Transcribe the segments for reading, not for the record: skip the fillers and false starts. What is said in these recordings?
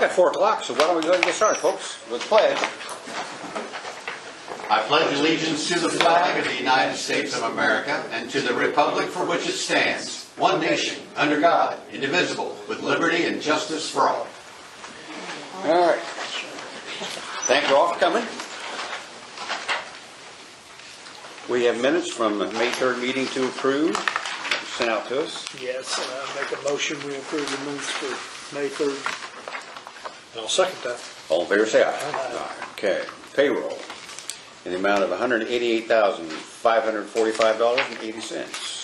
at 4 o'clock, so why don't we go ahead and get started, folks, with the pledge. I pledge allegiance to the flag of the United States of America and to the republic for which it stands, one nation, under God, indivisible, with liberty and justice for all. All right. Thank you all for coming. We have minutes from the May 3rd meeting to approve, sent out to us. Yes, and I make a motion we approve the minutes for May 3rd. And I'll second that. All in favor, say aye. Aye. Okay. Payroll in the amount of $188,545.80.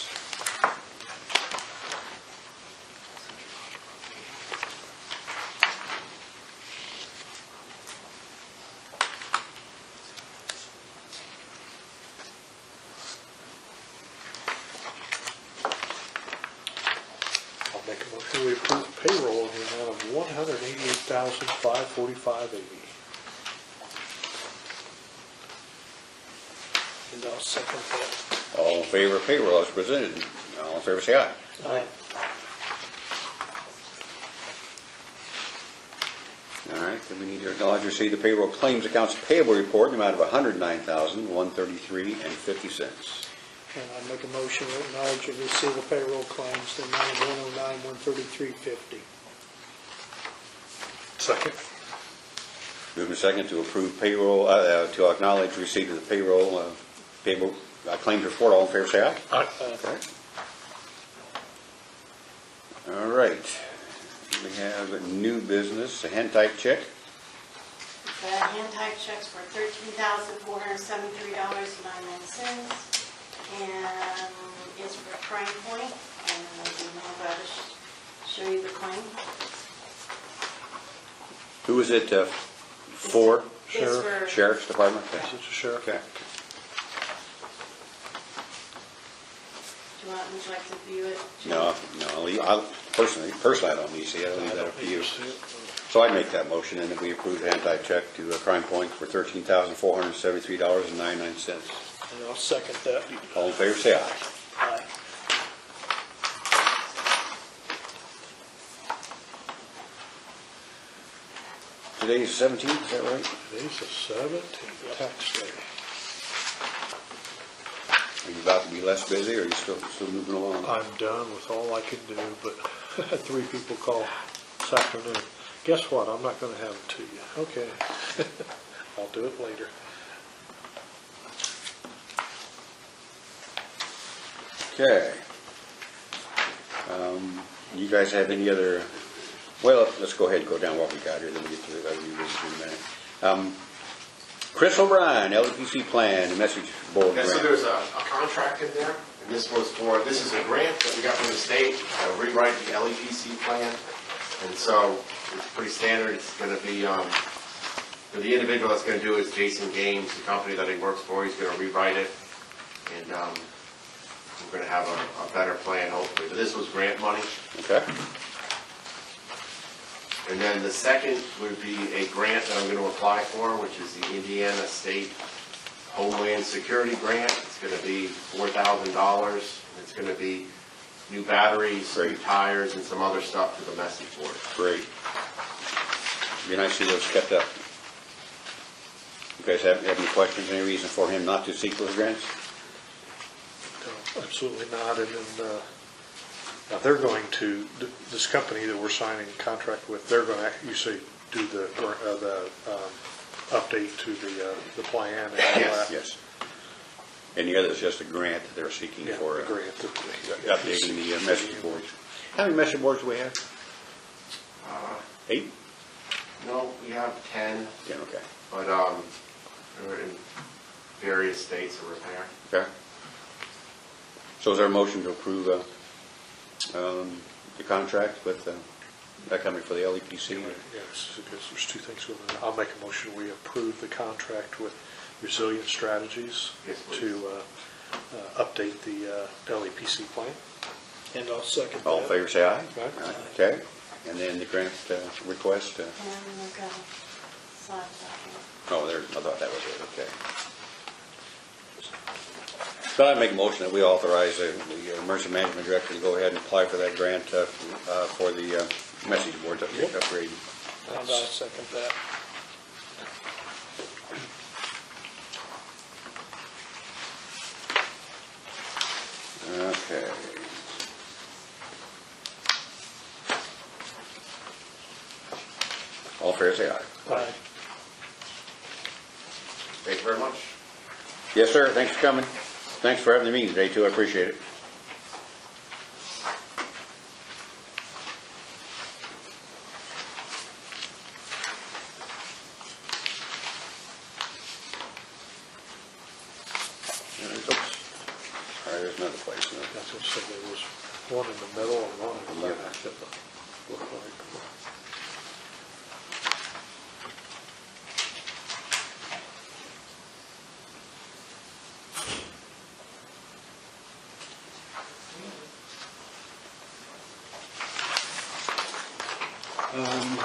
I'll make a motion we approve payroll in the amount of $188,545.80. And I'll second that. All in favor of payroll as presented. All in favor, say aye. Aye. All right, then we need to acknowledge and receive the payroll claims accounts payable report in the amount of $109,133.50. And I make a motion to acknowledge and receive the payroll claims in the amount of $109,133.50. Second. Moving second to approve payroll, to acknowledge receipt of the payroll claims report. All in favor, say aye. Aye. Okay. All right. We have a new business, a hand type check. The hand type checks for $13,473.99, and it's for Crime Point, and I'll about to show you the claim. Who is it for? It's for Sheriff's Department? Okay. Is it the sheriff? Okay. would you like to view it? No, personally, I don't need to see it. I'll leave that up to you. So I make that motion, and that we approve the hand type check to Crime Point for $13,473.99. And I'll second that. All in favor, say aye. Aye. Today's the 17th, is that right? Today's the 17th, tax day. Are you about to be less busy, or are you still moving along? I'm done with all I can do, but I had 3 people call this afternoon. Guess what? I'm not going to have it to you. Okay. I'll do it later. Okay. You guys have any other? Well, let's go ahead and go down what we got here, then we get to the other new business in a minute. Chris O'Brien, LPC plan, the message board Yeah, grant. so there's a contract in there, and this is a grant that we got from the state to rewrite the LEPC plan. And so it's pretty standard. It's going to be, the individual that's going to do it is Jason Gaines, the company that he works for. He's going to rewrite it, and we're going to have a better plan, hopefully. But this was grant money. Okay. And then the second would be a grant that I'm going to apply for, which is the Indiana State Homeland Security Grant. It's going to be $4,000. It's going to be new batteries, new tires, and some other stuff to the message board. Great. Be nice to see those kept up. You guys have any questions, any reason for him not to seek those grants? No, absolutely not. And then now they're going to, this company that we're signing a contract with, they're going to, you say, do the update to the plan and all that? Yes. And the other is just a grant that they're seeking for the grant. updating the message boards. How many message boards do we have? 8? No, we have 10. 10, okay. But they're in various states of repair. Okay. So is there a motion to approve the contract with that company for the LEPC? Yes, because there's 2 things going on. I'll make a motion we approve the contract with Resilient Strategies to update the LEPC plan. And I'll second that. All in favor, say aye. Aye. Okay. And then the grant request. And we're going to sign that. Oh, there. I thought that was it. Okay. So I'd make a motion that we authorize the emergency management director to go ahead and apply for that grant for the message boards upgrade. And I second that. Okay. All fair say aye. Aye. Thank you very much. Yes, sir, thanks for coming. Thanks for having the meeting today, too, I appreciate it. Oops. All right, there's another place. That's what I said, there was one in the middle and one in the Yeah. back that looked like.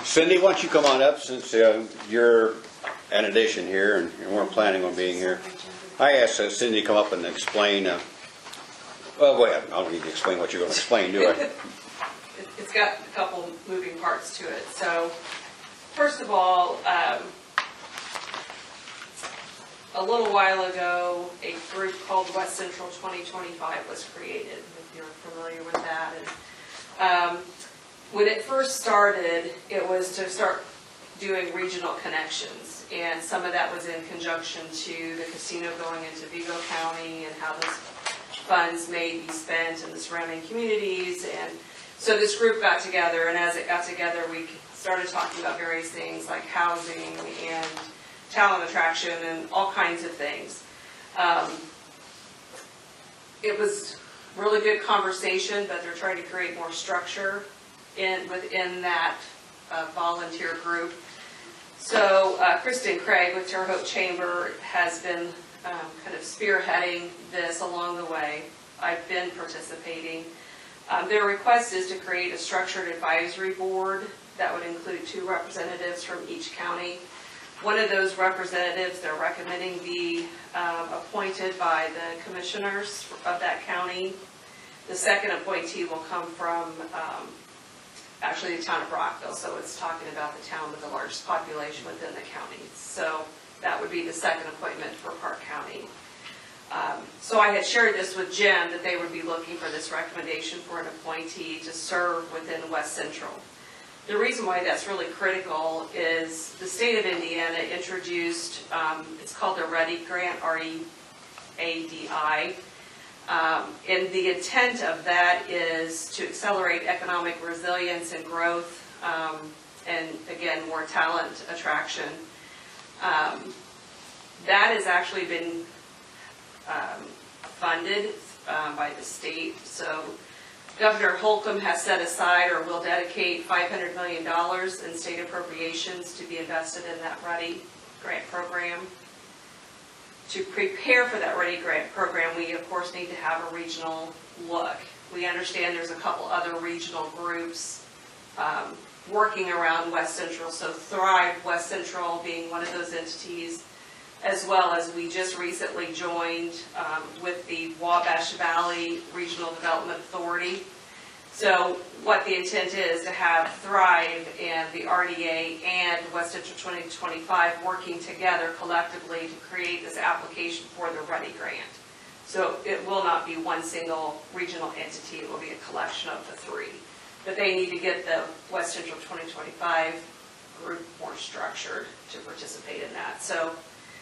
Cindy, why don't you come on up, since you're an addition here and you weren't planning on being here. I asked Cindy to come up and explain, well, wait, I don't need to explain what you're going to explain, do I? It's got a couple moving parts to it. So, first of all, a little while ago, a group called West Central 2025 was created, if you're familiar with that. And when it first started, it was to start doing regional connections, and some of that was in conjunction to the casino going into Vigo County and how those funds may be spent in the surrounding communities. And so this group got together, and as it got together, we started talking about various things like housing and talent attraction and all kinds of things. It was really good conversation, but they're trying to create more structure within that volunteer group. So Kristen Craig with Terre Haute Chamber has been kind of spearheading this along the way. I've been participating. Their request is to create a structured advisory board that would include 2 representatives from each county. One of those representatives they're recommending be appointed by the commissioners of that county. The second appointee will come from actually the town of Brockville, so it's talking about the town with the largest population within the county. So that would be the second appointment for Parke County. So I had shared this with Jim, that they would be looking for this recommendation for an appointee to serve within West Central. The reason why that's really critical is the state of Indiana introduced, it's called the READY grant, R-E-A-D-I. And the intent of that is to accelerate economic resilience and growth, and again, more talent attraction. That has actually been funded by the state. So Governor Holcomb has set aside, or will dedicate, $500 million in state appropriations to be invested in that READY grant program. To prepare for that READY grant program, we of course need to have a regional look. We understand there's a couple other regional groups working around West Central, so Thrive West Central being one of those entities, as well as we just recently joined with the Wabash Valley Regional Development Authority. So what the intent is to have Thrive and the RDA and West Central 2025 working together collectively to create this application for the READY grant. So it will not be one single regional entity, it will be a collection of the 3. But they need to get the West Central 2025 group more structured to participate in that. So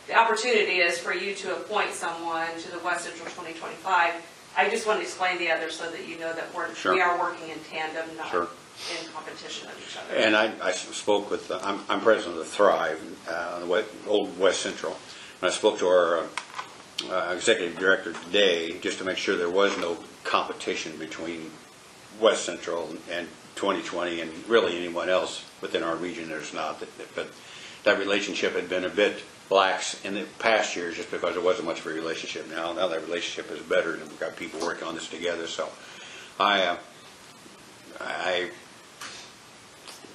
the opportunity is for you to appoint someone to the West Central 2025. I just want to explain the others so that you know that we are working in tandem, not in competition of each other. And I spoke with, I'm president of Thrive, the old West Central, and I spoke to our executive director today just to make sure there was no competition between West Central and 2020 and really anyone else within our region. There's not, but that relationship had been a bit lax in the past years just because there wasn't much of a relationship. Now that relationship is better and we've got people working on this together. So I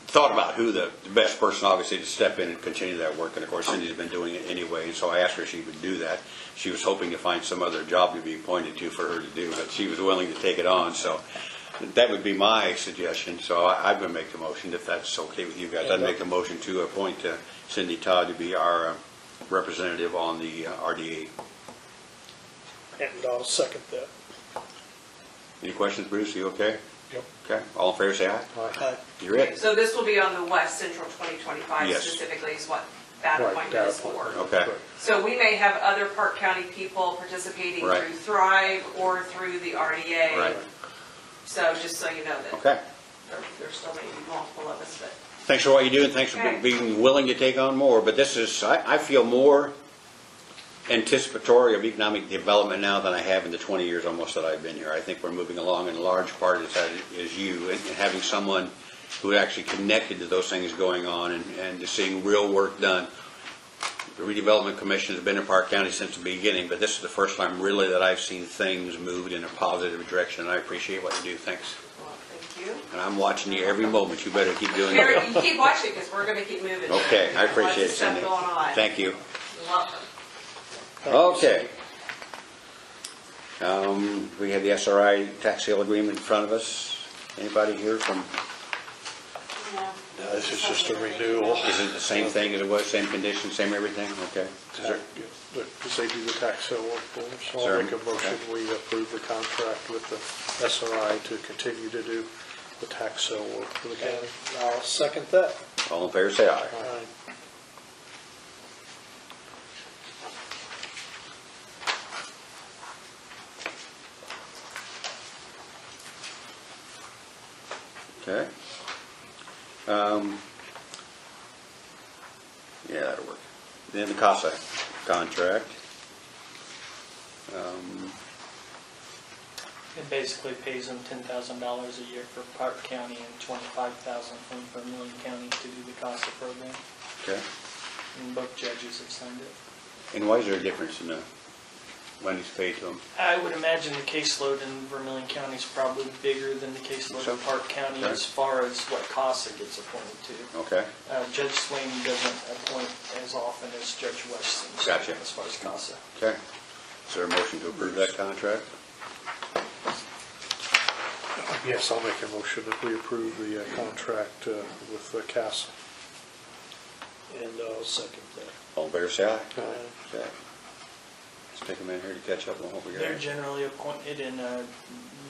thought about who the best person obviously to step in and continue that work, and of course Cindy's been doing it anyway, and so I asked her if she would do that. She was hoping to find some other job to be appointed to for her to do, but she was willing to take it on. So That would be my suggestion, so I'm going to make the motion, if that's okay with you guys. I'd make a motion to appoint Cindy Todd to be our representative on the RDA. And I'll second that. Any questions, Bruce? You okay? Yep. Okay, all in favor, say aye. Aye. You're it. So this will be on the West Central 2025 Yes. specifically is what that Right, appointment is that for. appointment. Okay. So we may have other Parke County people participating Right. through Thrive or through the RDA. Right. So just so you know that Okay. there still may be multiple of us, but Thanks for what you do, and thanks for Okay. being willing to take on more. But this is, I feel more anticipatory of economic development now than I have in the 20 years almost that I've been here. I think we're moving along, in large part is you, and having someone who actually connected to those things going on and to seeing real work done. The Redevelopment Commission has been in Parke County since the beginning, but this is the first time really that I've seen things moved in a positive direction, and I appreciate what you do. Thanks. well, thank you. And I'm watching you every moment. You better keep doing Mary, it. you keep watching because we're going to keep moving. Okay, I appreciate it, Lots of stuff Cindy. going on. Thank you. You're welcome. Okay. We have the SRI tax sale agreement in front of us. Anybody here from, No. No, this is just a renewal. is it the same thing as it was, same condition, same everything? Okay. Is there- Because they do the tax sale work for us. So Sir? I'll make a motion, we approve the contract with the SRI to continue to do the tax sale work for the county. I'll second that. All in favor, say aye. Aye. Okay. Yeah, that'll work. Then the CASA contract. It basically pays them $10,000 a year for Parke County and $25,000 from Vermilion County to do the CASA program. Okay. And both judges have signed it. And why is there a difference in the money's paid to them? I would imagine the caseload in Vermilion County is probably bigger than the caseload So? in Parke County Okay. as far as what CASA gets appointed to. Okay. Judge Swain doesn't appoint as often as Judge Weston. Gotcha. As far as CASA. Okay. Is there a motion to approve that contract? Yes, I'll make a motion that we approve the contract with CASA. And I'll second that. All in favor, say aye. Aye. Okay. Let's take a minute here to catch up on what we got. They're generally appointed in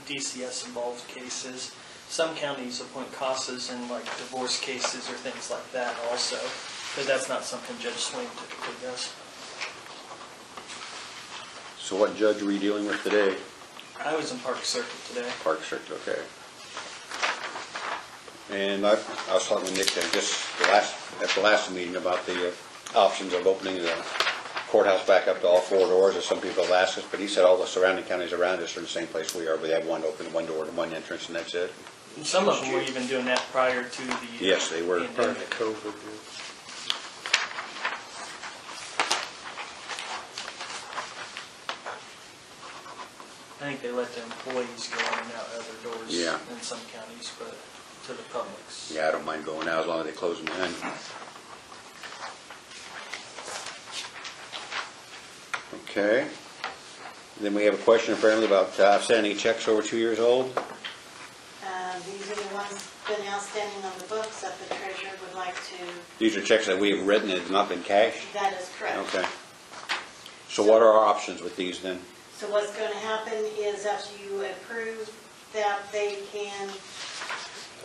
DCS involved cases. Some counties appoint CASAs in like divorce cases or things like that also, but that's not something Judge Swain typically does. So what judge are we dealing with today? I was in Park Circuit today. Park Circuit, okay. And I was talking to Nick just at the last meeting about the options of opening the courthouse back up to all four doors, as some people have asked us, but he said all the surrounding counties around us are in the same place we are, but they have one open, one door, and one entrance, and that's it. And some of them were even doing that prior to the Yes, they were. Prior to pandemic. COVID. I think they let the employees go in and out other doors Yeah. in some counties, but to the public's. Yeah, I don't mind going now as long as they close them behind me. Okay. Then we have a question apparently about outstanding checks over 2 years old. These are the ones been outstanding on the books that the treasurer would like to, These are checks that we have written and have not been cashed? that is correct. Okay. So what are our options with these then? So what's going to happen is after you approve that, they can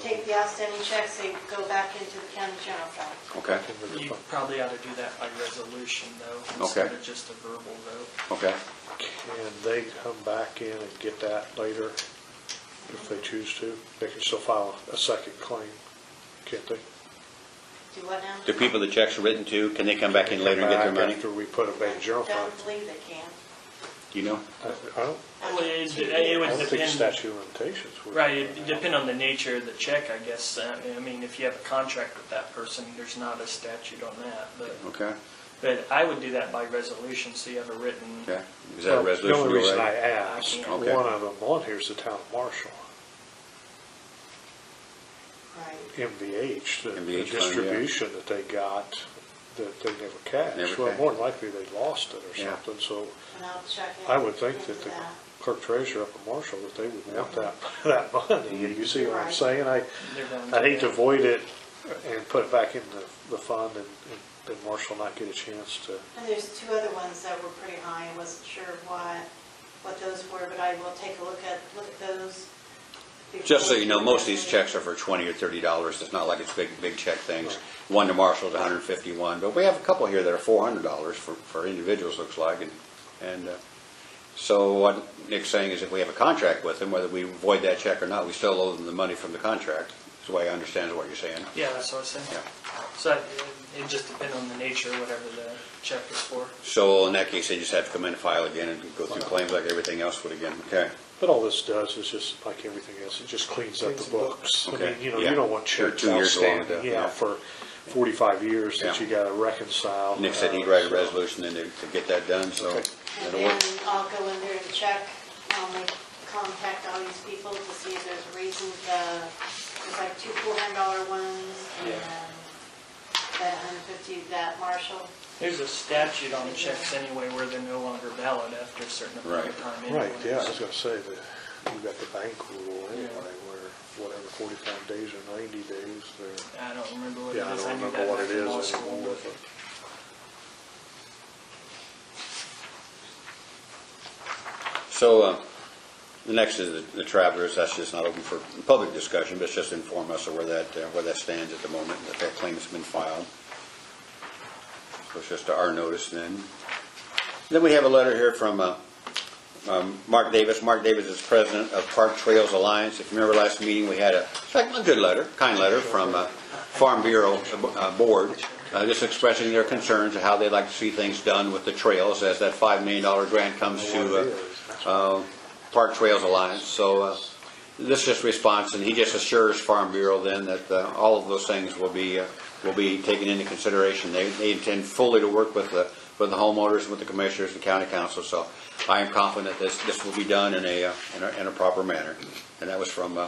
take the outstanding checks, they go back into the county general fund. Okay, You probably ought to do that by resolution though, Okay. instead of just a verbal vote. okay. Can they come back in and get that later if they choose to? They can still file a second claim, can't they? Do what now? The people the checks are written to, can they come back in later and get their money? After we put them back in general fund. Don't believe they can. Do you know? I don't Well, it I would don't think depend. statute of limitations would. Right, it depend on the nature of the check, I guess. I mean, if you have a contract with that person, there's not a statute on that. Okay, But I would do that by resolution, so you have a written. okay. Is that a Well, resolution? the only go reason right? I asked, Okay. one of them on here is the town marshal, Right. MVH, the MVH fund, yeah. distribution that they got that they never cashed. Never Well, cashed. more than likely they lost it or Yeah. something, so And I'll check I would think into that the that. clerk treasurer up at Marshall, that they would want that money. You see what I'm Right. saying? They're going I'd hate to that. void it and put it back in the fund and Marshall not get a chance to. And there's two other ones that were pretty high. I wasn't sure what those were, but I will take a look at those. Just so you know, before- most of these checks are for $20 or $30. It's not like it's big check things. One to Marshall's $151, but we have a couple here that are $400 for individuals, looks like. And so what Nick's saying is if we have a contract with them, whether we void that check or not, we still owe them the money from the contract. That's the way I understand what you're saying. Yeah, that's what I was saying. Yeah. So it just depends on the nature, whatever the check is for. So in that case, they just have to come in and file again and go through claims like everything else would again. Okay. But all this does is just like everything else, it just cleans up the books. I Okay. mean, Yeah. you don't want Sure, checks 2 years long outstanding, to- yeah, yeah. for 45 years that Yeah. you gotta reconcile. Nick said he'd write a So- resolution then to get that done, so Okay. And that'll then work. I'll go in there and check, I'll make contact all these people to see if there's a reason there's like two $400 ones and Yeah. that 150, that Marshall. There's a statute on checks anyway where they're no longer valid after a certain amount of time anyway. Right, yeah, I was gonna say that you've got the bank rule anyway, where whatever, 45 days or 90 days, they're. I don't remember what it Yeah, I is. don't knew remember that what back it in law is school, anymore, but- but. So the next is the travelers. That's just not open for public discussion, but it's just to inform us of where that stands at the moment, that claim has been filed. So it's just to our notice then. Then we have a letter here from Mark Davis. Mark Davis is president of Park Trails Alliance. If you remember last meeting, we had a good letter, kind letter from Farm Bureau Board, just expressing their concerns of how they'd like to see things done with the trails as that $5 million grant comes to Park Trails Alliance. So this is just response, and he just assures Farm Bureau then that all of those things will be taken into consideration. They intend fully to work with the homeowners, with the commissioners, and county council. So I am confident this will be done in a proper manner. And that was from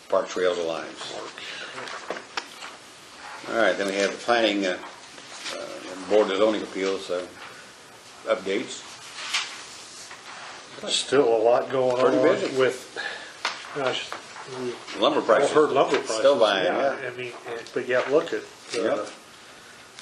Park Trails Alliance. All right, then we have the planning Board of Zoning Appeals updates. Still a lot going Pretty on busy. with, gosh, we Lumber all prices. heard lumber prices. Still buying, yeah. I mean, but yet look at Yep.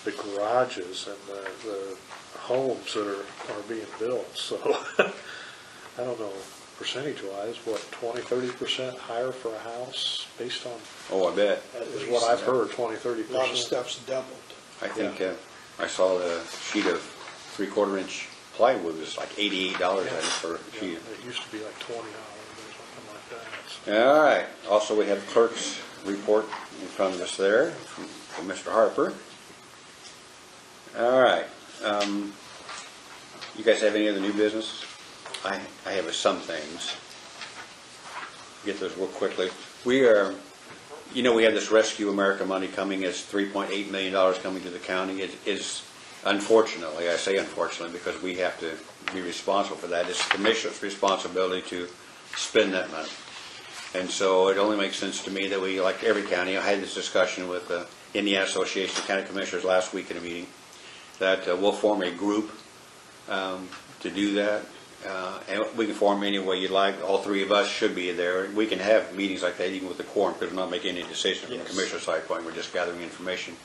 the garages and the homes that are being built, so I don't know, percentage-wise, what, 20-30% higher for a house based on, Oh, I bet. is what I've heard, 20-30%. A lot of stuff's doubled. I think I saw the sheet of 3/4 inch plywood was like $88 I think, for a sheet. It used to be like $20 or something like that. So- All right. Also, we have clerk's report in front of us there from Mr. Harper. All right. You guys have any other new business? I have some things. Get those real quickly. We are, we have this Rescue America money coming. It's $3.8 million coming to the county. It is, unfortunately, I say unfortunately because we have to be responsible for that. It's the commissioner's responsibility to spend that money. And so it only makes sense to me that we, like every county, I had this discussion with the Indiana Association of County Commissioners last week in a meeting, that we'll form a group to do that. And we can form any way you'd like. All three of us should be there. We can have meetings like that even with the quorum because we're not making any decisions from the commissioner's side point. We're just gathering information.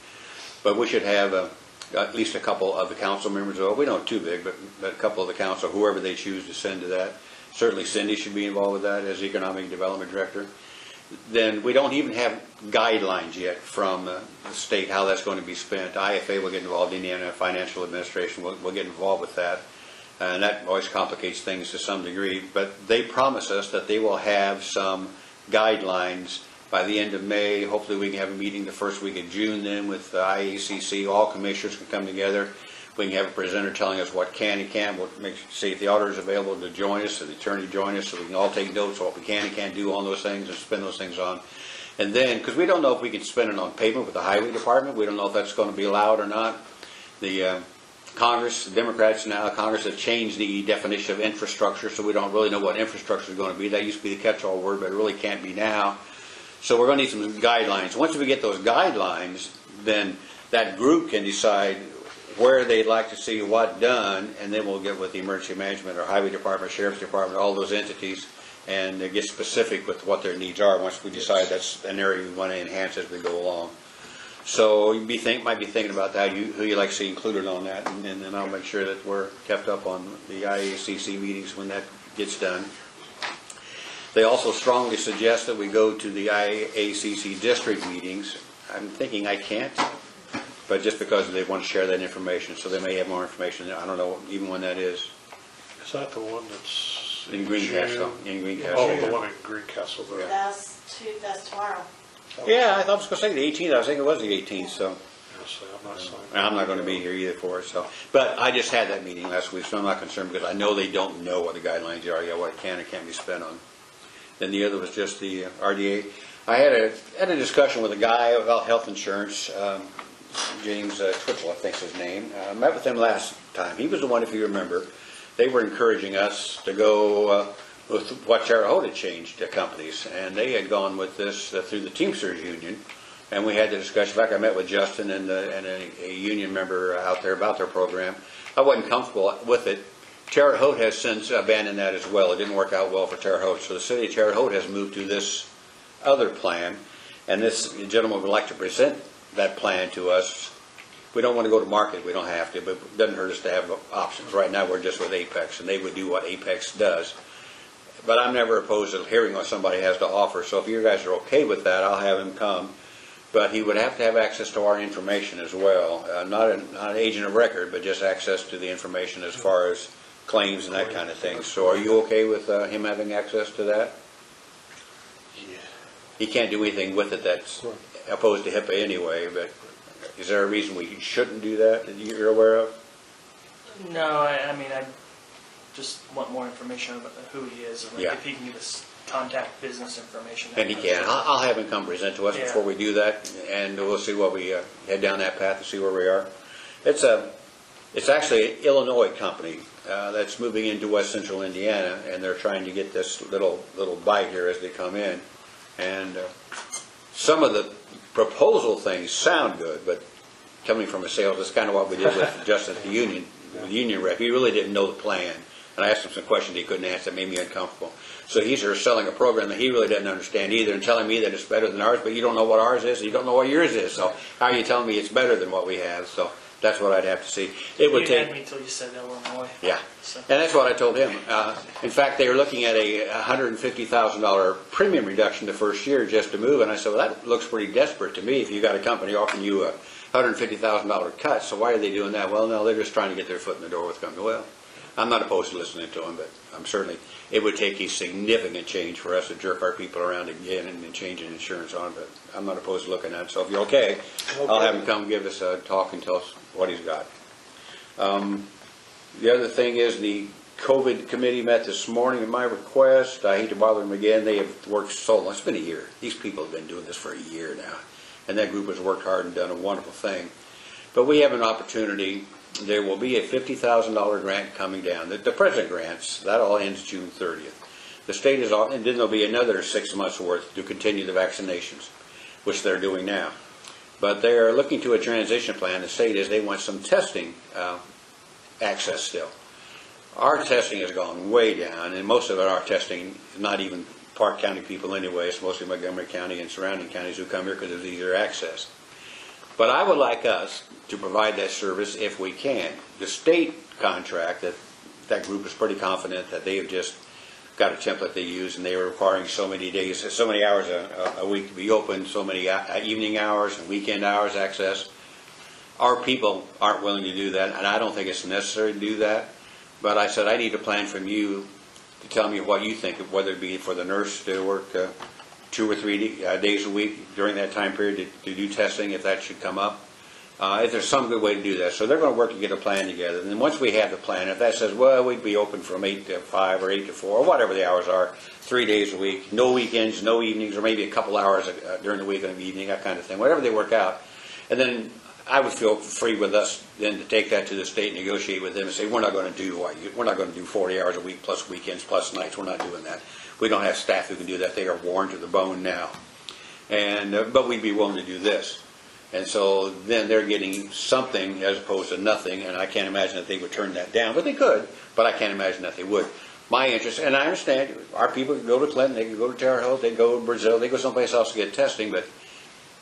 But we should have at least a couple of the council members. Well, we don't too big, but a couple of the council, whoever they choose to send to that. Certainly Cindy should be involved with that as Economic Development Director. Then we don't even have guidelines yet from the state how that's going to be spent. IFA will get involved, Indiana Financial Administration will get involved with that. And that always complicates things to some degree. But they promise us that they will have some guidelines by the end of May. Hopefully we can have a meeting the first week of June then with the IACC. All commissioners can come together. We can have a presenter telling us what can and can't. We'll see if the auditor is available to join us, or the attorney join us, so we can all take notes of what we can and can't do on those things and spend those things on. And then, because we don't know if we can spend it on pavement with the highway department, we don't know if that's going to be allowed or not. The Congress, the Democrats now, Congress have changed the definition of infrastructure, so we don't really know what infrastructure is going to be. That used to be the catch-all word, but it really can't be now. So we're going to need some guidelines. Once we get those guidelines, then that group can decide where they'd like to see what done, and then we'll get with the emergency management or highway department, sheriff's department, all those entities, and get specific with what their needs are once we decide that's an area we want to enhance as we go along. So you might be thinking about that, who you like to see included on that, and then I'll make sure that we're kept up on the IACC meetings when that gets done. They also strongly suggest that we go to the IACC district meetings. I'm thinking I can't, but just because they want to share that information, so they may have more information. I don't know even when that is. Is that the one that's In Greencastle. In Greencastle. Oh, the one in Greencastle there. That's tomorrow. Yeah, I was going to say the 18th. I was thinking it was the 18th, so. Yes, I'm not signing. I'm not going to be here either for it, so. But I just had that meeting last week, so I'm not concerned because I know they don't know what the guidelines are yet, what can and can't be spent on. Then the other was just the RDA. I had a discussion with a guy about health insurance, James Twitchell, I think's his name. I met with him last time. He was the one, if you remember, they were encouraging us to go with what Terre Haute had changed companies, and they had gone with this through the Teamsters Union, and we had the discussion. In fact, I met with Justin and a union member out there about their program. I wasn't comfortable with it. Terre Haute has since abandoned that as well. It didn't work out well for Terre Haute, so the city of Terre Haute has moved to this other plan, and this gentleman would like to present that plan to us. We don't want to go to market, we don't have to, but it doesn't hurt us to have options. Right now we're just with Apex, and they would do what Apex does. But I'm never opposed to hearing what somebody has to offer, so if you guys are okay with that, I'll have him come. But he would have to have access to our information as well, not an agent of record, but just access to the information as far as claims and that kind of thing. So are you okay with him having access to that? Yeah. He can't do anything with it that's opposed to HIPAA anyway, but is there a reason we shouldn't do that you're aware of? No, I mean, I just want more information about who he is, and Yeah. if he can give us contact business information. And he can. I'll have him come present to us Yeah. before we do that, and we'll see what we head down that path and see where we are. It's actually an Illinois company that's moving into west central Indiana, and they're trying to get this little bite here as they come in. And some of the proposal things sound good, but coming from a sales, that's kind of what we did with Justin at the union, with the union rep. He really didn't know the plan, and I asked him some questions he couldn't answer that made me uncomfortable. So he's here selling a program that he really doesn't understand either, and telling me that it's better than ours, but you don't know what ours is, and you don't know what yours is. So how are you telling me it's better than what we have? So that's what I'd have to see. It would You take. had me until you said Illinois. Yeah, So- and that's what I told him. In fact, they were looking at a $150,000 premium reduction the first year just to move, and I said, well, that looks pretty desperate to me if you got a company offering you a $150,000 cut, so why are they doing that? Well, no, they're just trying to get their foot in the door with the company. Well, I'm not opposed to listening to them, but I'm certainly, it would take a significant change for us to jerk our people around again and changing insurance on, but I'm not opposed to looking at it. So if you're okay, I'll have him come give us a talk and tell us what he's got. The other thing is the COVID committee met this morning at my request. I hate to bother them again. They have worked so long. It's been a year. These people have been doing this for a year now. And that group has worked hard and done a wonderful thing. But we have an opportunity. There will be a $50,000 grant coming down. The President grants, that all ends June 30th. The state is, and then there'll be another 6 months worth to continue the vaccinations, which they're doing now. But they are looking to a transition plan. The state is, they want some testing access still. Our testing has gone way down, and most of our testing is not even Parke County people anyway. It's mostly Montgomery County and surrounding counties who come here because of easier access. But I would like us to provide that service if we can. The state contract, that group is pretty confident that they have just got a template they use, and they are requiring so many days, so many hours a week to be open, so many evening hours and weekend hours access. Our people aren't willing to do that, and I don't think it's necessary to do that. But I said, I need a plan from you to tell me what you think of whether it be for the nurse to work 2 or 3 days a week during that time period to do testing, if that should come up. If there's some good way to do that. So they're going to work to get a plan together. And then once we have the plan, if that says, well, we'd be open from 8 to 5 or 8 to 4, or whatever the hours are, 3 days a week, no weekends, no evenings, or maybe a couple hours during the week and the evening, that kind of thing, whatever they work out. And then I would feel free with us then to take that to the state, negotiate with them, and say, we're not going to do 40 hours a week plus weekends plus nights. We're not doing that. We don't have staff who can do that. They are worn to the bone now. And but we'd be willing to do this. And so then they're getting something as opposed to nothing, and I can't imagine that they would turn that down, but they could, but I can't imagine that they would. My interest, and I understand, our people can go to Clinton, they can go to Terre Haute, they can go to Brazil, they go someplace else to get testing, but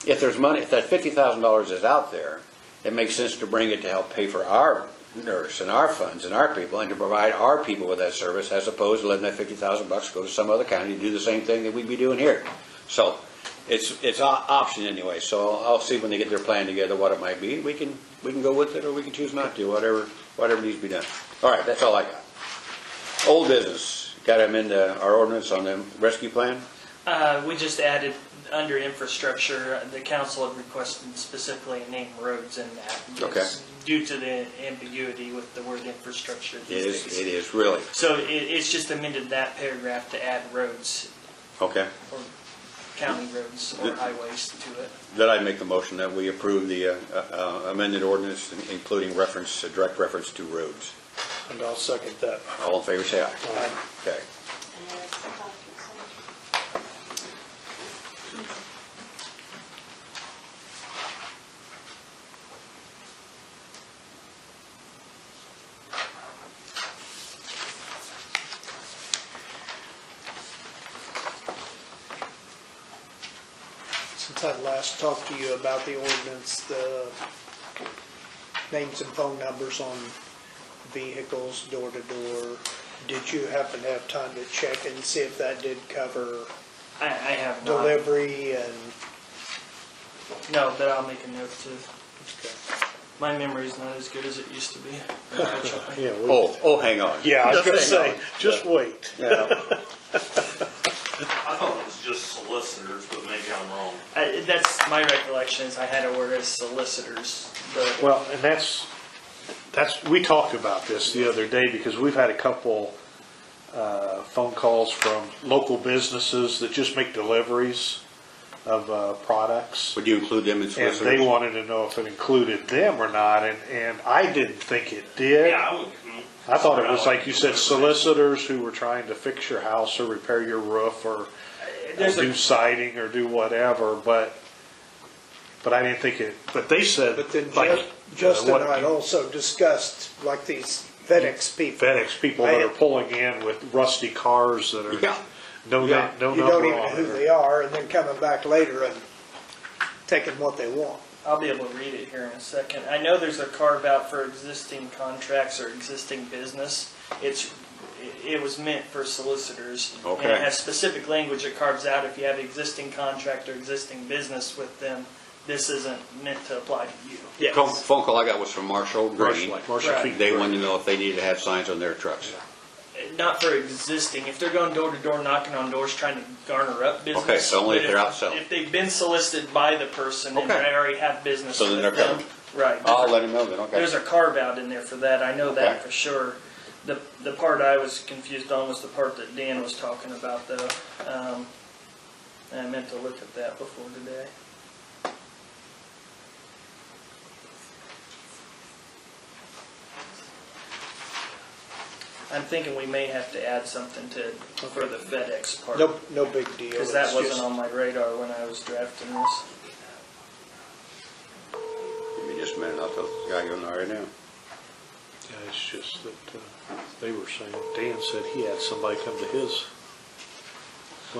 if there's money, if that $50,000 is out there, it makes sense to bring it to help pay for our nurse and our funds and our people, and to provide our people with that service, as opposed to letting that $50,000 go to some other county to do the same thing that we'd be doing here. So it's an option anyway. So I'll see when they get their plan together what it might be. We can go with it, or we can choose not to. Whatever needs to be done. All right, that's all I got. Old business. Got to amend our ordinance on the rescue plan. We just added under infrastructure, the council had requested specifically name roads in that. Okay. Due to the ambiguity with the word infrastructure these days. It is really. So it's just amended that paragraph to add roads, Okay. or county roads or highways to it. Then I'd make the motion that we approve the amended ordinance, including direct reference to roads. And I'll second that. All in favor, say aye. Aye. Okay. And there's the documents. Since I last talked to you about the ordinance, the names and phone numbers on vehicles, door to door, did you happen to have time to check and see if that did cover I have not. delivery and? No, but I'll make a note to. Okay. My memory's not as good as it used to be. Yeah, Oh, hang on. yeah, I was Just going to hang say, on. just wait. Yeah. I thought it was just solicitors, but maybe I'm wrong. That's my recollection is I had to order as solicitors, but Well, and that's, we talked about this the other day because we've had a couple phone calls from local businesses that just make deliveries of products. Would you include them in And solicitors? they wanted to know if it included them or not, and I didn't think it did. Yeah, I would. I thought it was like you said, solicitors who were trying to fix your house or repair your roof or there's do a, siding or do whatever, but I didn't think it, but they said. But then like, Justin what and I also discussed like these FedEx people. FedEx people that are pulling in with rusty cars that are Yeah. no You number don't even know on who it. they are and then coming back later and taking what they want. I'll be able to read it here in a second. I know there's a carve out for existing contracts or existing business. It was meant for solicitors. Okay. And it has specific language that carves out if you have existing contract or existing business with them, this isn't meant to apply to you. Phone call I got was from Marshall Green. Marshall Right. Feed They Green. wanted to know if they needed to have signs on their trucks. Not for existing. If they're going door to door, knocking on doors, trying to garner up business. Okay, so only if But they're out selling. If they've been solicited by the person and Okay. they already have business So then with they're them. covered. Right. I'll let him know then, okay. There's a carve out in there for that. I know Okay. that for sure. The part I was confused on was the part that Dan was talking about though. And I meant to look at that before today. I'm thinking we may have to add something for the FedEx part. No big deal. Because that It's wasn't just- on my radar when I was drafting this. Give me just a minute, I'll tell the guy going right now. Yeah, it's just that they were saying, Dan said he had somebody come to his.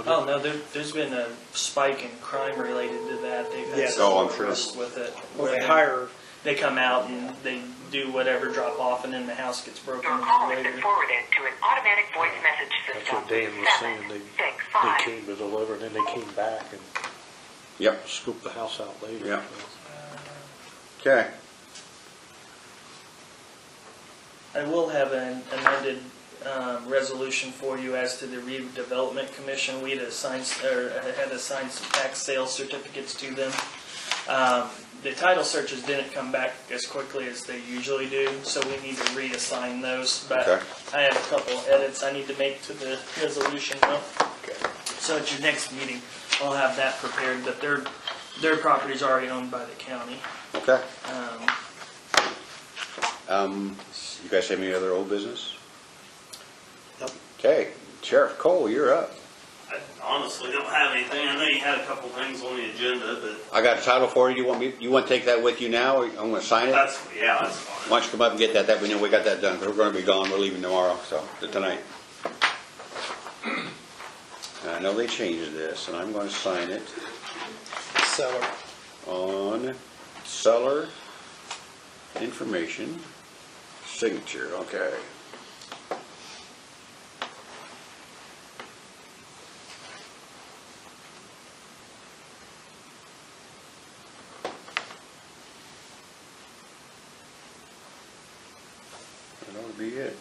Oh, no, there's been a spike in crime related to that. They've had Yes. Oh, I'm several sure. arrests with it. Well, where they hire, They come out and they do whatever, drop off, and then the house gets broken Your into call has later. been forwarded to an automatic voice message That's system. what Dan was saying, they 765. came to deliver, and then they came back and Yep, scooped the house out later. Yeah. okay. I will have an amended resolution for you as to the redevelopment commission. We had assigned some tax sale certificates to them. The title searches didn't come back as quickly as they usually do, so we need to reassign those. But Okay. I have a couple edits I need to make to the resolution now. Okay. So at your next meeting, I'll have that prepared, but their property's already owned by the county. Okay. Um, You guys have any other old business? Nope. Okay, Sheriff Cole, you're up. honestly don't have anything. I know you had a couple things on the agenda, but I got a title for you. You want to take that with you now, or I'm going to sign it? that's fine. Why don't you come up and get that? That we know we got that done. 'Cause we're going to be gone. We're leaving tomorrow, tonight. I know they changed this, and I'm going to sign it Seller. on seller information signature. Okay. That ought to be it.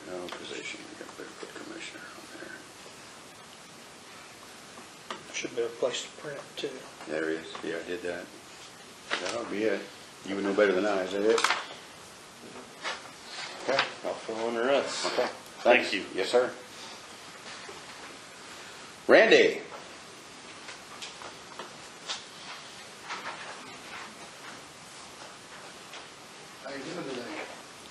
No position. We got to put commissioner on there. Should be a place to print too. There he is. Yeah, I did that. That ought to be it. You would know better than I. Is that it? Okay. I'll fill in the rest. Okay. Thank Thanks. you. Yes, sir. Randy. How you doing today?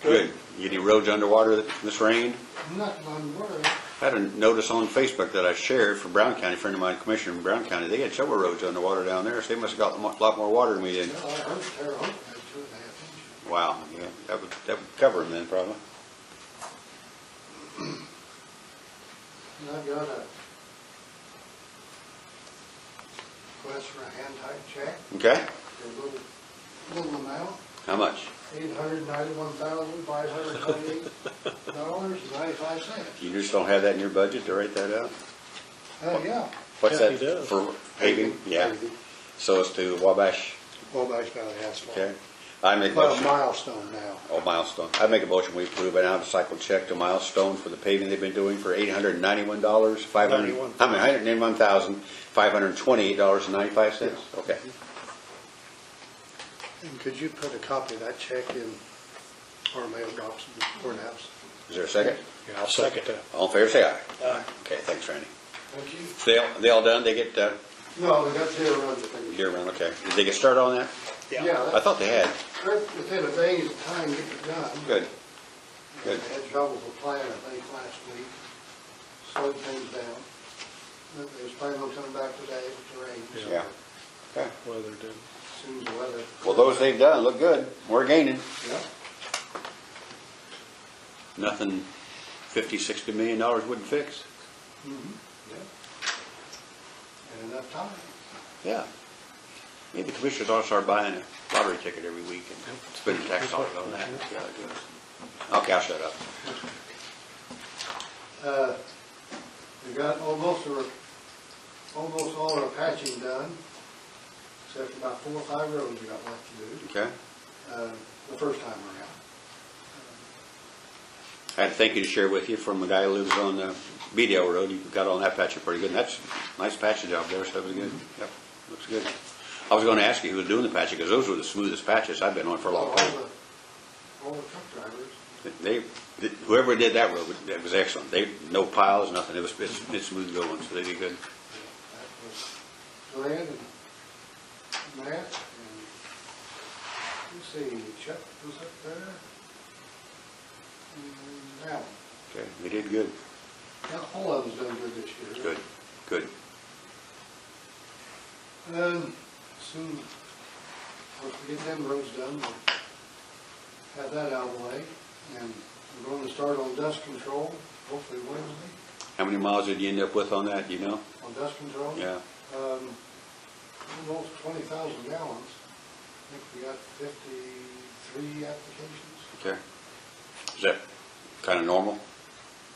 Good. You get any roads underwater this rain? Nothing on word. I had a notice on Facebook that I shared from Brown County, a friend of mine, commissioner from Brown County. They had several roads underwater down there, so they must have got a lot more water than we did. Well, I heard Terre Haute had 2.5 inches. Wow. Yeah, that would cover them then, probably. And I got a request for a hand-typed check Okay. for a little amount, How much? $891,528.95. You just don't have that in your budget to write that out? Yeah, What's Yeah, that he does. for paving? Yeah. So it's to Wabash. Wabash Valley Asphalt. Okay. I make a Well, motion. Milestone now. Oh, Milestone. I make a motion, we approve an out-of-cycle check to Milestone for the paving they've been doing for $891, $528.95. Okay. And could you put a copy of that check in our mailbox in the courthouse? Is there a second? Yeah, I'll second that. All in favor, say aye. Aye. Okay, thanks, Randy. Thank you. So they all done? They get, No, we got their run to finish. year round, okay. Did they get started on that? Yeah, I thought they had. they're within a day's time getting it done. Good. Good. They had trouble with planning, I think, last week. Slowed things down. They was planning on coming back today with the rain. so Yeah. Okay. Weather did. As soon as the weather. Well, those they've done look good. We're gaining. Yeah. Nothing $50, $60 million wouldn't fix. Mhm. Yeah. And enough time. Yeah. Maybe the commissioners ought to start buying a lottery ticket every week and spending tax dollars on that. See how it goes. Okay, I'll shut up. We got almost all our patching done, except for about 4 or 5 roads we got left to do, Okay. the first time around. I had a thank you to share with you from a guy who lives on Beedale Road. You got on that patching pretty good. And that's a nice patching job there, so that was good. Yep, looks good. I was going to ask you who was doing the patching, because those were the smoothest patches I've been on for a long time. All the truck drivers. Whoever did that road, that was excellent. No piles, nothing. It's smooth going, so they did good. That was Glenn and Matt and, let's see, Chuck was up there. And Alan. Okay, they did good. Yeah, all of them's done good this year. Good, good. Soon, once we get them roads done, we'll have that out of the way. And we're going to start on dust control, hopefully Wednesday, How many miles did you end up with on that, do you know? on dust control. Yeah. Almost 20,000 gallons. I think we got 53 applications. Okay. Is that kind of normal?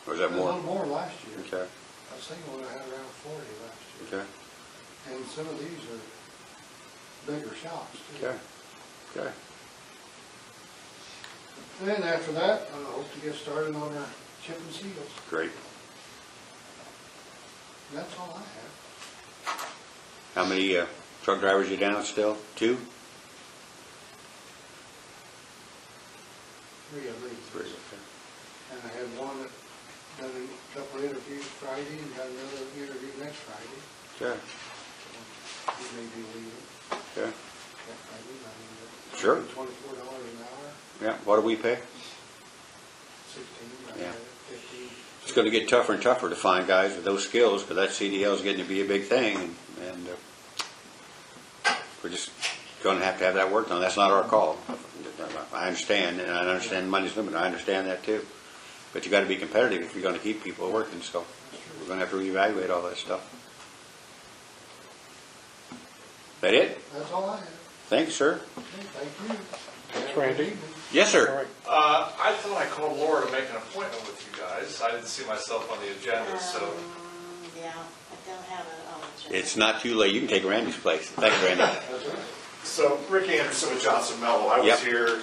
Or is that A more? little more last year. Okay, I was thinking we had around 40 last year. okay, And some of these are bigger shops too. okay, okay. Then after that, I hope to get started on our chip and seals. Great. And that's all I have. How many truck drivers you down still? 2? 3, I believe. 3, okay. And I had one that done a couple of interviews Friday and got another interview next Friday. Okay, He may be leaving. okay. That Friday, I mean, Sure. $24 an hour, Yeah, what do we pay? 16, Yeah. 15. gonna get tougher and tougher to find guys with those skills, because that CDL is getting to be a big thing, and we're just gonna have to have that worked on. That's not our call. I understand, and I understand money's limited, I understand that too. But you gotta be competitive if you're gonna keep people working, so we're gonna have to reevaluate all that stuff. That it? That's all I have. Thank you, sir. Okay, thank you. Thanks, Randy. Yes, All sir. right. I thought I called Laura to make an appointment with you guys. I didn't see myself on the agenda, so. Yeah, I don't have it on the agenda. It's not too late. You can take Randy's place. Thanks, Randy. So Rick Anderson with Johnson Mello. I Yep. was here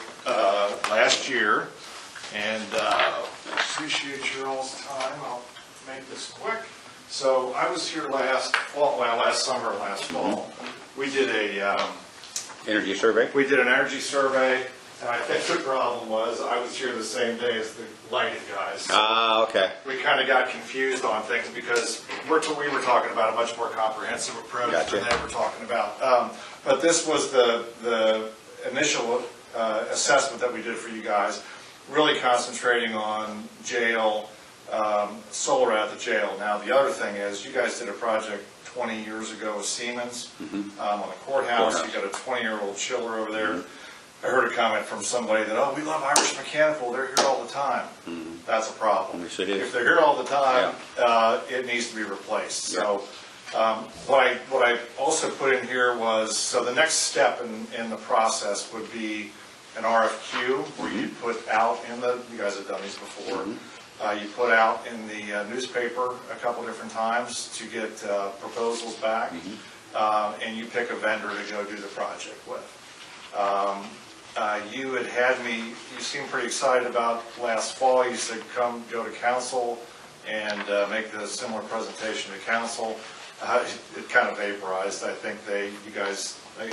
last year, and appreciate your all's time. I'll make this quick. So I was here last fall, well, last summer, last fall. We did Energy survey? we did an energy survey, and I think the problem was I was here the same day as the lighting guys. Ah, okay. We kind of got confused on things because we were talking about a much more comprehensive approach Gotcha. than they were talking about. But this was the initial assessment that we did for you guys, really concentrating on jail, solar at the jail. Now, the other thing is, you guys did a project 20 years ago with Siemens on the courthouse. You got a 20-year-old chiller over there. I heard a comment from somebody that, oh, we love Irish Mechanical, they're here all the time. That's a problem. Yes, it is. If they're here all the time, it needs to be replaced. So what I also put in here was, so the next step in the process would be an RFQ where you put out you guys have done these before, you put out in the newspaper a couple different times to get proposals back, and you pick a vendor to go do the project with. You had me, you seemed pretty excited about last fall. You said come go to council and make the similar presentation to council. It kind of vaporized. I think they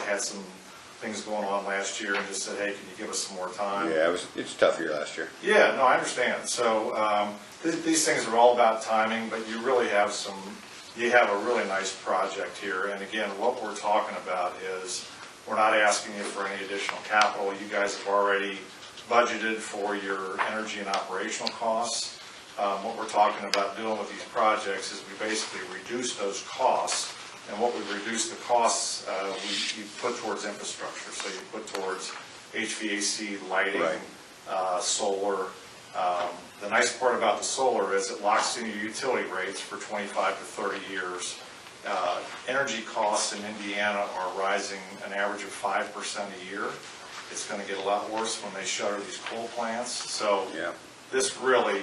had some things going on last year and just said, hey, can you give us some more time? Yeah, it's a tough year last year. Yeah, no, I understand. So these things are all about timing, but you really have you have a really nice project here. And again, what we're talking about is we're not asking you for any additional capital. You guys have already budgeted for your energy and operational costs. What we're talking about doing with these projects is we basically reduce those costs. And what we reduce the costs, you put towards infrastructure. So you put towards HVAC, lighting, solar. The nice part about the solar is it locks in your utility rates for 25 to 30 years. Energy costs in Indiana are rising an average of 5% a year. It's going to get a lot worse when they shutter these coal plants. So this really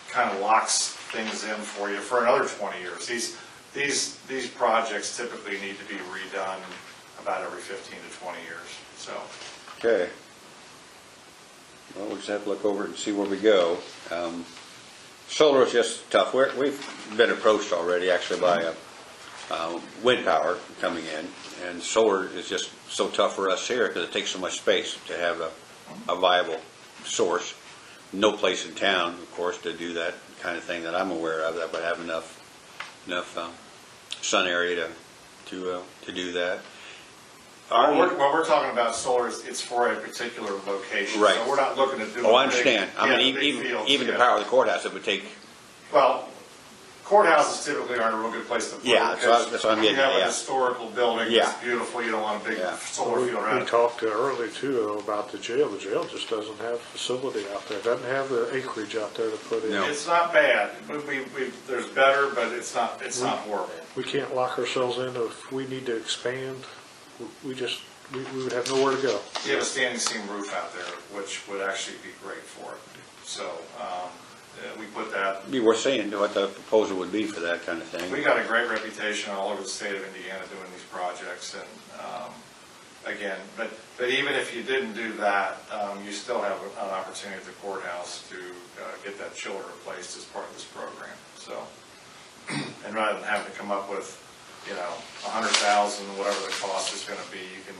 kind of locks things in for you for another 20 years. These projects typically need to be redone about every 15 to 20 years. So. Okay. Well, we'll just have to look over it and see where we go. Solar is just tough. We've been approached already, actually, by wind power coming in, and solar is just so tough for us here because it takes so much space to have a viable source. No place in town, of course, to do that kind of thing that I'm aware of that would have enough sun area to do that. What we're talking about solar is it's for a particular location. Right. So we're not looking to do. I understand. I mean, even to power the courthouse, it would take. Well, courthouses typically aren't a real good place to put it. Yeah, that's what I'm getting at. You have a historical building Yeah. that's beautiful. You don't want a big solar field around We it. talked earlier too though, about the jail. The jail just doesn't have facility out there. It doesn't have the acreage out there to put in. No. It's not bad. There's better, but it's not horrible. We can't lock ourselves in. If we need to expand, we would have nowhere to go. You have a standing seam roof out there, which would actually be great for it. So we put that. It'd be worth saying what the proposal would be for that kind of thing. We got a great reputation all over the state of Indiana doing these projects, and again, but even if you didn't do that, you still have an opportunity at the courthouse to get that chiller replaced as part of this program. So, and rather than having to come up with, $100,000, whatever the cost is going to be, you can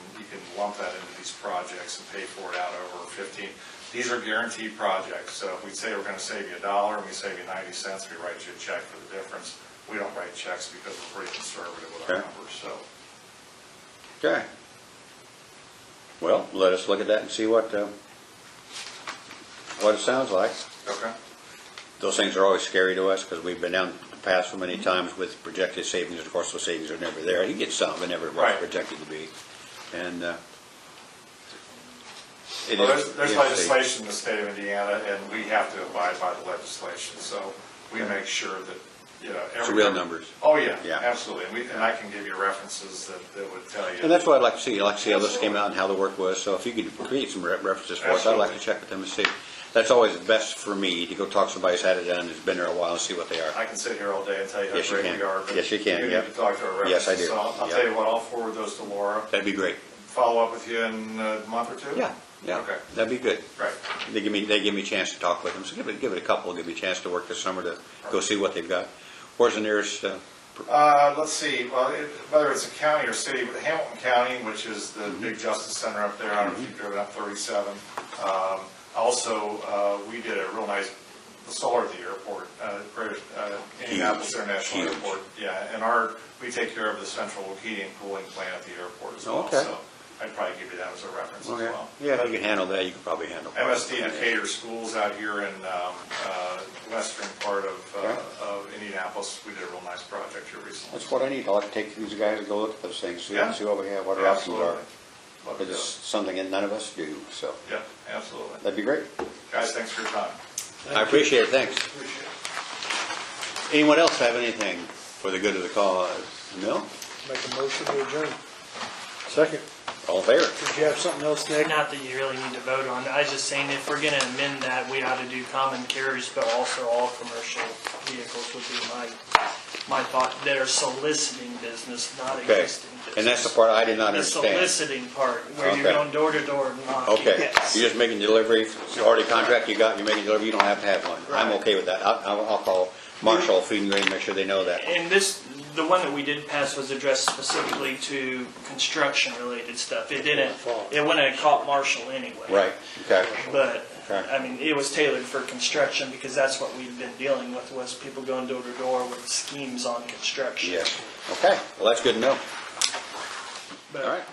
lump that into these projects and pay for it out over 15. These are guaranteed projects, so if we say we're going to save you $1 and we save you 90 cents, we write you a check for the difference. We don't write checks because we're pretty conservative with our numbers. So. Okay. Well, let us look at that and see what it sounds like. Okay. those things are always scary to us because we've been down the path so many times with projected savings. Of course, those savings are never there. You get some, but never what Right. it's projected to be. And it Well, is- there's it's legislation in the state of Indiana, and we have to abide by the legislation, so we make sure that, you know. It's real numbers. Oh, yeah, Yeah. absolutely, and I can give you references that would tell you. And that's what I'd like to see. I'd like to see how this came out and how the work was. So if you could create some references for us, I'd like to check with them and see. That's always best for me, to go talk to somebody who's had it done, who's been there a while, and see what they are. I can sit here all day and tell you how Yes, you great can. we are, but. Yes, you can, You yep. need to talk to our references. Yes, I do. So I'll Yep. tell you what, I'll forward those to Laura, That'd be great. follow up with you in a month or two? Yeah, yeah. Okay. That'd be good. Right. They give me a chance to talk with them. So give it a couple, give me a chance to work this summer to go see what they've got. Where's the nearest, Let's see, well, whether it's a county or city, but Hamilton County, which is the big justice center up there, I don't know if you've driven up 37. Also, we did a real nice solar at the airport, Indianapolis International Huge. Airport. Yeah, and we take care of the central heating and cooling plant at the airport as well. Okay. So I'd probably give you that as a reference as okay. well. Yeah, if you can handle that, you can probably handle it. MSD Decatur Schools out here in western part of Indianapolis, we did a real nice project here recently. That's what I need. I'll have to take these guys and go look at those things, see Yeah. what we have, what our options are. Absolutely. Love to Because do it's it. something that none of us do, so Yeah, absolutely. that'd be great. Guys, thanks for your time. I appreciate it, thanks. Appreciate it. Anyone else have anything for the good of the cause? No? Make a motion to adjourn. Second. All in favor? Did you have something else, Nick? Not that you really need to vote on. I was just saying if we're gonna amend that, we ought to do common carriers, but also all commercial vehicles would be my thought. That are soliciting business, not Okay. existing business. And that's the part I did not The understand. soliciting part, where you're Okay. going door to door knocking. Okay, Yes. you're just making delivery, it's already contract you got, you're making delivery, you don't have to have one. I'm Right. okay with that. I'll call Marshall, Food and Grain, make sure they know that. And the one that we did pass was addressed specifically to construction-related stuff. It wouldn't have caught Marshall anyway. Right, okay. But, Okay. I mean, it was tailored for construction because that's what we've been dealing with, was people going door to door with schemes on construction. Yes, okay, well, that's good to know. But All right.